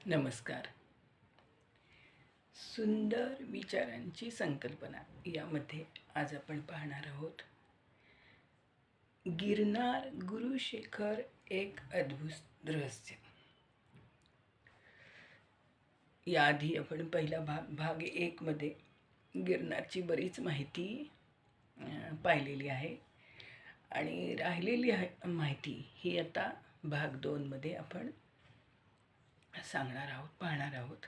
नमस्कार. सुंदर विचारांची संकल्पना यामध्ये आज आपण पाहणार आहोत. गिरनार गुरुशेखर एक अद्भुत रहस्य. याआधी आपण पहिला भाग 1 मध्ये गिरनारची बरीच माहिती पाहिलेली आहे आणि राहिलेली माहिती ही आता भाग 2 मध्ये आपण पाहणार आहोत.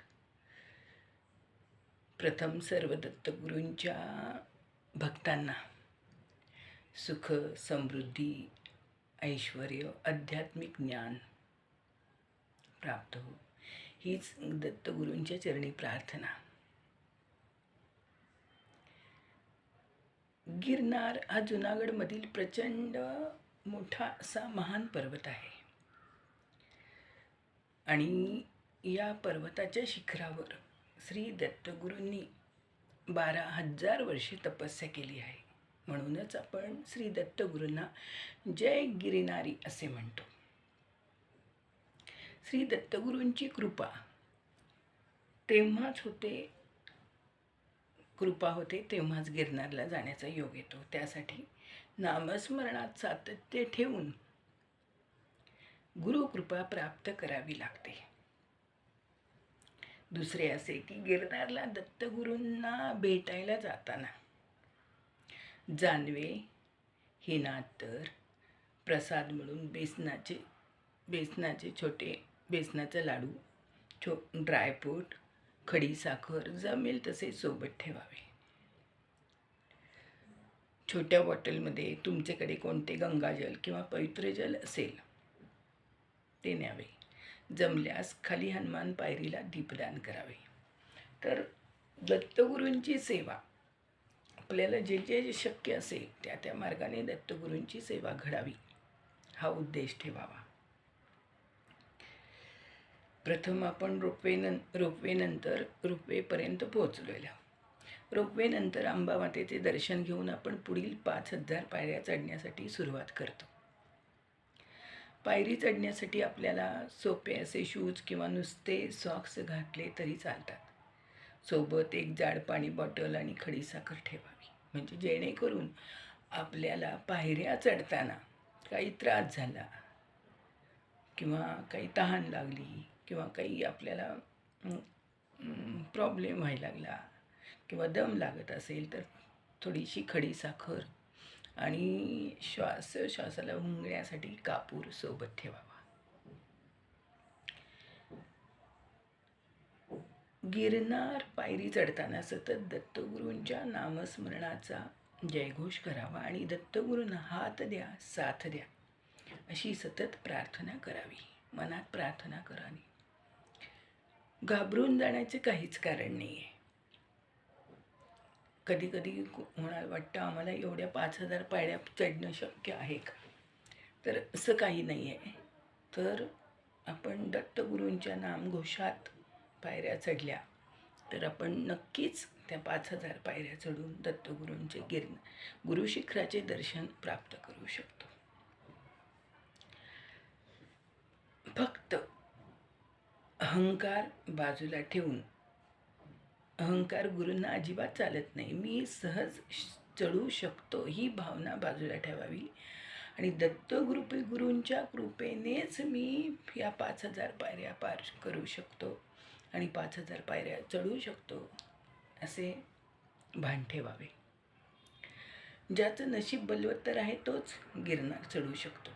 प्रथम सर्व दत्तगुरूंच्या भक्तांना सुख, समृद्धी, ऐश्वर, आध्यात्मिक ज्ञान प्राप्त हो, हीच दत्तगुरूंच्या चरणी प्रार्थना. गिरनार हा जुनागडमधील प्रचंड मोठा असा महान पर्वत आहे आणि या पर्वताच्या शिखरावर श्री दत्तगुरूंनी 12,000 वर्षे तपस्या केली आहे. म्हणूनच आपण श्री दत्तगुरूंना जय गिरिनारी असे म्हणतो. श्री दत्तगुरूंची कृपा होते तेव्हाच गिरनारला जाण्याचा योग येतो. त्यासाठी नामस्मरणात सातत्य ठेवून गुरुकृपा प्राप्त करावी लागते. दुसरे असे की गिरनारला दत्तगुरूंना भेटायला जाताना जानवे, हिनातर, प्रसाद म्हणून बेसनाचे लाडू, ड्रायफ्रूट, खडी साखर जमेल तसे सोबत ठेवावे. छोट्या बॉटलमध्ये तुमच्याकडे कोणते गंगाजल किंवा पवित्र जल असेल ते न्यावे. जमल्यास खाली हनुमान पायरीला दीपदान करावे. तर दत्तगुरूंची सेवा आपल्याला जे जे शक्य असेल त्या मार्गाने दत्तगुरूंची सेवा घडावी हा उद्देश ठेवावा. प्रथम आपण रोपवेपर्यंत पोहोचलेलो. रोपवेनंतर अंबामातेचे दर्शन घेऊन आपण पुढील 5,000 पायऱ्या चढण्यासाठी सुरुवात करतो. पायरी चढण्यासाठी आपल्याला सोपे असे शूज किंवा नुसते सॉक्स घातले तरी चालतात. सोबत एक जाड पाणी बॉटल आणि खडी साखर ठेवावी, म्हणजे जेणेकरून आपल्याला पायऱ्या चढताना काही त्रास झाला किंवा काही तहान लागली किंवा काही आपल्याला प्रॉब्लेम व्हायला लागला किंवा दम लागत असेल तर थोडीशी खडी साखर आणि श्वासाला भुंगण्यासाठी कापूर सोबत ठेवावा. गिरनार पायरी चढताना सतत दत्तगुरूंच्या नामस्मरणाचा जयघोष करावा आणि दत्तगुरूंना हात द्या, साथ द्या अशी सतत प्रार्थना करावी. मनात प्रार्थना करावी. घाबरून जाण्याचे काहीच कारण नाही आहे. कधी कधी म्हणायला वाटतं आम्हाला एवढ्या 5,000 पायऱ्या चढणं शक्य आहे का? तर असं काही नाही आहे. तर आपण दत्तगुरूंच्या नामघोषात पायऱ्या चढल्या तर आपण नक्कीच त्या 5,000 पायऱ्या चढून दत्तगुरूंचे गुरुशिखराचे दर्शन प्राप्त करू शकतो. फक्त अहंकार बाजूला ठेवून, अहंकार गुरूंना अजिबात चालत नाही, मी सहज चढू शकतो ही भावना बाजूला ठेवावी आणि गुरूंच्या कृपेनेच मी या 5,000 पायऱ्या पार करू शकतो आणि 5,000 पायऱ्या चढू शकतो असे भान ठेवावे. ज्याचं नशीब बलवत्तर आहे तोच गिरनार चढू शकतो.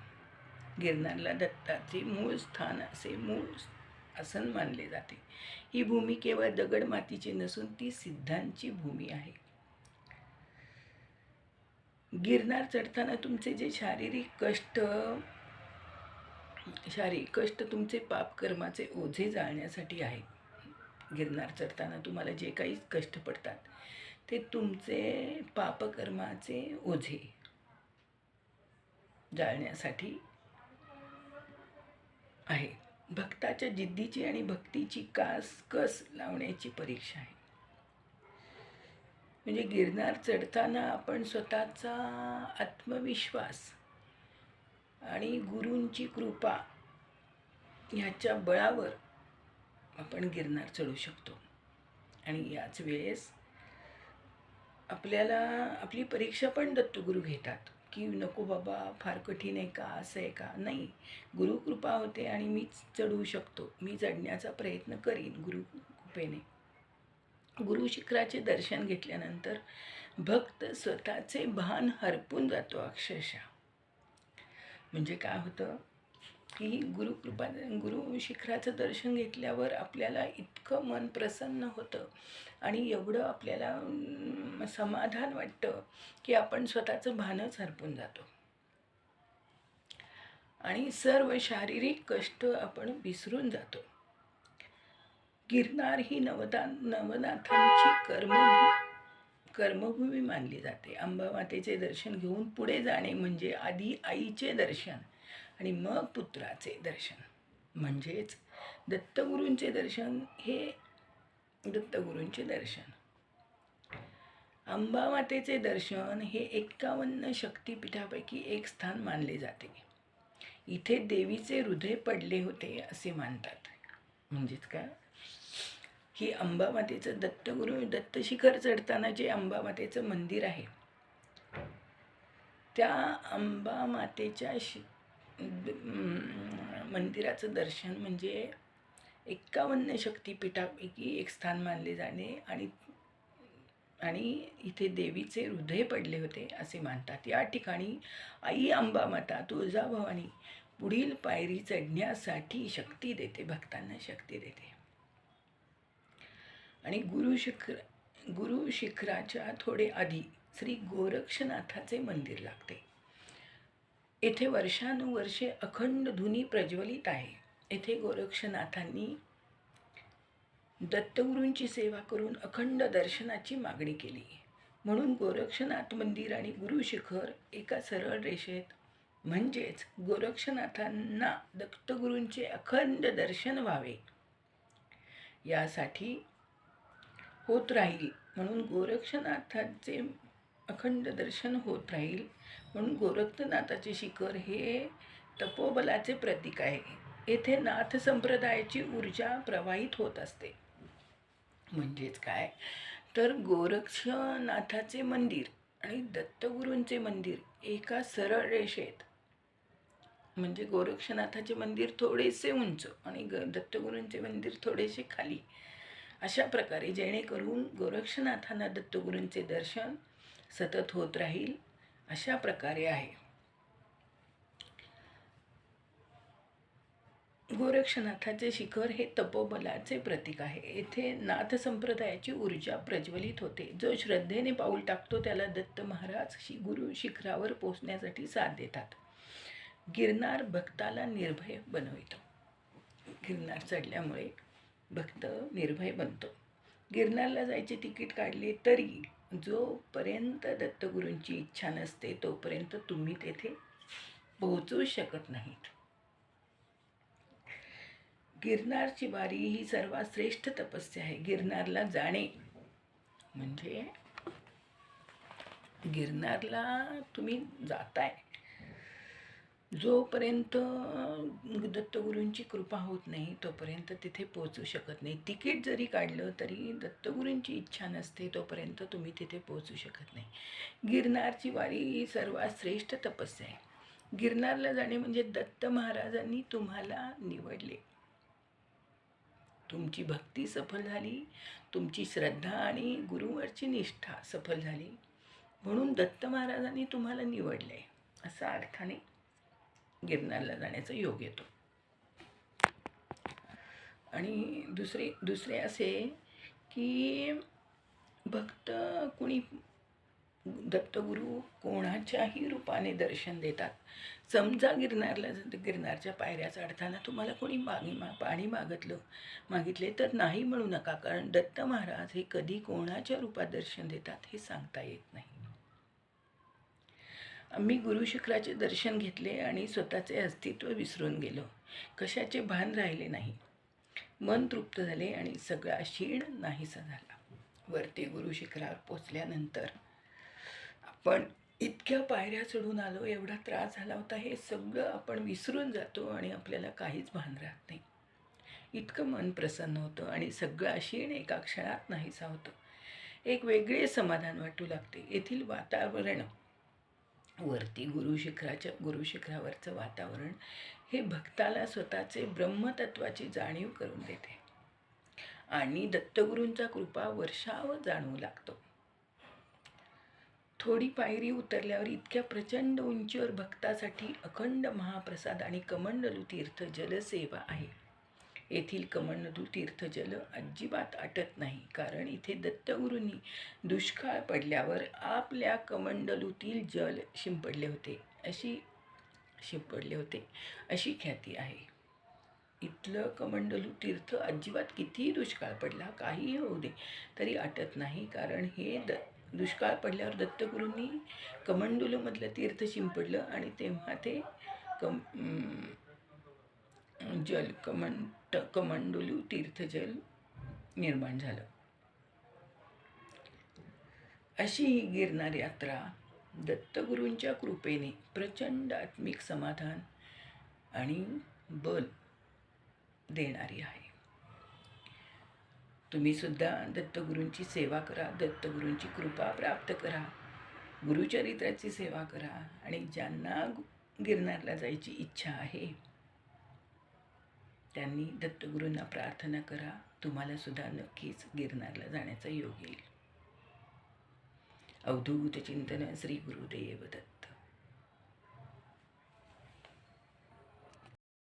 गिरनारला दत्ताचे मूळ स्थान मूळ आसन मानले जाते. ही भूमी केवळ दगड मातीची नसून ती सिद्धांची भूमी आहे. गिरनार चढताना तुमचे जे शारीरिक कष्ट तुमचे पापकर्माचे ओझे जाळण्यासाठी आहे. गिरनार चढताना तुम्हाला जे काही कष्ट पडतात ते तुमचे पापकर्माचे ओझे जाळण्यासाठी आहे. भक्ताच्या जिद्दीची आणि भक्तीची कस लावण्याची परीक्षा आहे. म्हणजे गिरनार चढताना आपण स्वतःचा आत्मविश्वास आणि गुरूंची कृपा ह्याच्या बळावर आपण गिरनार चढू शकतो. आणि याच वेळेस आपल्याला आपली परीक्षा पण दत्तगुरू घेतात की नको बाबा फार कठीण आहे का, असं आहे का. नाही, गुरुकृपा होते आणि मीच चढू शकतो, मी चढण्याचा प्रयत्न करीन गुरुकृपेने. गुरु शिखराचे दर्शन घेतल्यानंतर भक्त स्वतःचे भान हरपून जातो अक्षरशः. म्हणजे काय होतं की गुरु शिखराचं दर्शन घेतल्यावर आपल्याला इतकं मन प्रसन्न होतं आणि एवढं आपल्याला समाधान वाटतं की आपण स्वतःचं भानच हरपून जातो आणि सर्व शारीरिक कष्ट आपण विसरून जातो. गिरनार ही नवनाथांची कर्मभूमी मानली जाते. अंबामातेचे दर्शन घेऊन पुढे जाणे म्हणजे आधी आईचे दर्शन आणि मग पुत्राचे दर्शन. म्हणजेच दत्तगुरूंचे दर्शन हे दत्तगुरूंचे दर्शन. अंबामातेचे दर्शन हे 51 शक्तिपीठापैकी एक स्थान मानले जाते. इथे देवीचे हृदय पडले होते असे मानतात. म्हणजेच काय, ही अंबामातेचं दत्तशिखर चढताना जे अंबामातेचं मंदिर आहे, त्या अंबामातेच्या मंदिराचं दर्शन म्हणजे 51 शक्तिपीठापैकी एक स्थान मानले जाणे आणि इथे देवीचे हृदय पडले होते असे मानतात. या ठिकाणी आई अंबामाता तुळजाभवानी पुढील पायरी चढण्यासाठी शक्ती देते, भक्तांना शक्ती देते. आणि गुरु शिखराच्या थोडे आधी श्री गोरक्षनाथाचे मंदिर लागते. येथे वर्षानुवर्षे अखंड धुनी प्रज्वलित आहे. येथे गोरक्षनाथांनी दत्तगुरूंची सेवा करून अखंड दर्शनाची मागणी केली. म्हणून गोरक्षनाथ मंदिर आणि गुरु शिखर एका सरळ रेषेत, म्हणजेच गोरक्षनाथांना दत्तगुरूंचे अखंड दर्शन व्हावे यासाठी होत राहील म्हणून गोरक्षनाथांचे अखंड दर्शन होत राहील म्हणून गोरक्षनाथाचे शिखर हे तपोबलाचे प्रतीक आहे. येथे नाथ संप्रदायाची ऊर्जा प्रवाहित होत असते. म्हणजेच काय तर गोरक्षनाथाचे मंदिर आणि दत्तगुरूंचे मंदिर एका सरळ रेषेत, म्हणजे गोरक्षनाथाचे मंदिर थोडेसे उंच आणि दत्तगुरूंचे मंदिर थोडेसे खाली, अशा प्रकारे जेणेकरून गोरक्षनाथांना दत्तगुरूंचे दर्शन सतत होत राहील अशा प्रकारे आहे. गोरक्षनाथाचे शिखर हे तपोबलाचे प्रतीक आहे. येथे नाथ संप्रदायाची ऊर्जा प्रज्वलित होते. जो श्रद्धेने पाऊल टाकतो त्याला दत्त महाराज गुरु शिखरावर पोहोचण्यासाठी साथ देतात. गिरनार भक्ताला निर्भय बनवितो. गिरनार चढल्यामुळे भक्त निर्भय बनतो. गिरनारला जायचे तिकीट काढले तरी जोपर्यंत दत्तगुरूंची इच्छा नसते तोपर्यंत तुम्ही तेथे पोहोचू शकत नाहीत. गिरनारची वारी ही सर्वात श्रेष्ठ तपस्या आहे. गिरनारला जाणे म्हणजे गिरनारला तुम्ही जाताय, जोपर्यंत दत्तगुरूंची कृपा होत नाही तोपर्यंत तिथे पोहोचू शकत नाही. तिकीट जरी काढलं तरी दत्तगुरूंची इच्छा नसते तोपर्यंत तुम्ही तिथे पोहोचू शकत नाही. गिरनारची वारी ही सर्वात श्रेष्ठ तपस्या आहे. गिरनारला जाणे म्हणजे दत्त महाराजांनी तुम्हाला निवडले. तुमची भक्ती सफल झाली, तुमची श्रद्धा आणि गुरुवरची निष्ठा सफल झाली म्हणून दत्त महाराजांनी तुम्हाला निवडले असा अर्थाने गिरनारला जाण्याचा योग येतो. आणि दुसरे असे की भक्त कुणी दत्तगुरू कोणाच्याही रूपाने दर्शन देतात. समजा गिरनारच्या पायऱ्या चढताना तुम्हाला कोणी पाणी मागितले तर नाही म्हणू नका, कारण दत्त महाराज हे कधी कोणाच्या रूपात दर्शन देतात हे सांगता येत नाही. आम्ही गुरु शिखराचे दर्शन घेतले आणि स्वतःचे अस्तित्व विसरून गेलो. कशाचे भान राहिले नाही. मन तृप्त झाले आणि सगळा क्षीण नाहीसा झाला. वरती गुरु शिखरावर पोचल्यानंतर आपण इतक्या पायऱ्या चढून आलो, एवढा त्रास झाला होता, हे सगळं आपण विसरून जातो आणि आपल्याला काहीच भान राहत नाही. इतकं मन प्रसन्न होतं आणि सगळं क्षीण एका क्षणात नाहीसा होतं. एक वेगळे समाधान वाटू लागते. येथील वातावरण, वरती गुरुशिखरावरचं वातावरण हे भक्ताला स्वतःचे ब्रह्मतत्वाची जाणीव करून देते आणि दत्तगुरूंचा कृपा वर्षाव जाणवू लागतो. थोडी पायरी उतरल्यावर इतक्या प्रचंड उंचीवर भक्तासाठी अखंड महाप्रसाद आणि कमंडलू तीर्थ जलसेवा आहे. येथील कमंडलू तीर्थ जल अजिबात आटत नाही, कारण इथे दत्तगुरूंनी दुष्काळ पडल्यावर आपल्या कमंडलूतील जल शिंपडले होते अशी ख्याती आहे. इथलं कमंडलू तीर्थ अजिबात कितीही दुष्काळ पडला, काहीही होऊ दे, तरी आटत नाही, कारण हे दुष्काळ पडल्यावर दत्तगुरूंनी कमंडलूमधलं तीर्थ शिंपडलं आणि तेव्हा ते जल कमंडलू तीर्थजल निर्माण झालं. अशी ही गिरनार यात्रा दत्तगुरूंच्या कृपेने प्रचंड आत्मिक समाधान आणि बल देणारी आहे. तुम्ही सुद्धा दत्तगुरूंची सेवा करा, दत्तगुरूंची कृपा प्राप्त करा, गुरुचरित्राची सेवा करा आणि ज्यांना गिरनारला जायची इच्छा आहे त्यांनी दत्तगुरूंना प्रार्थना करा. तुम्हाला सुद्धा नक्कीच गिरनारला जाण्याचा योग येईल. अवधूत चिंतन श्री गुरुदेव दत्त.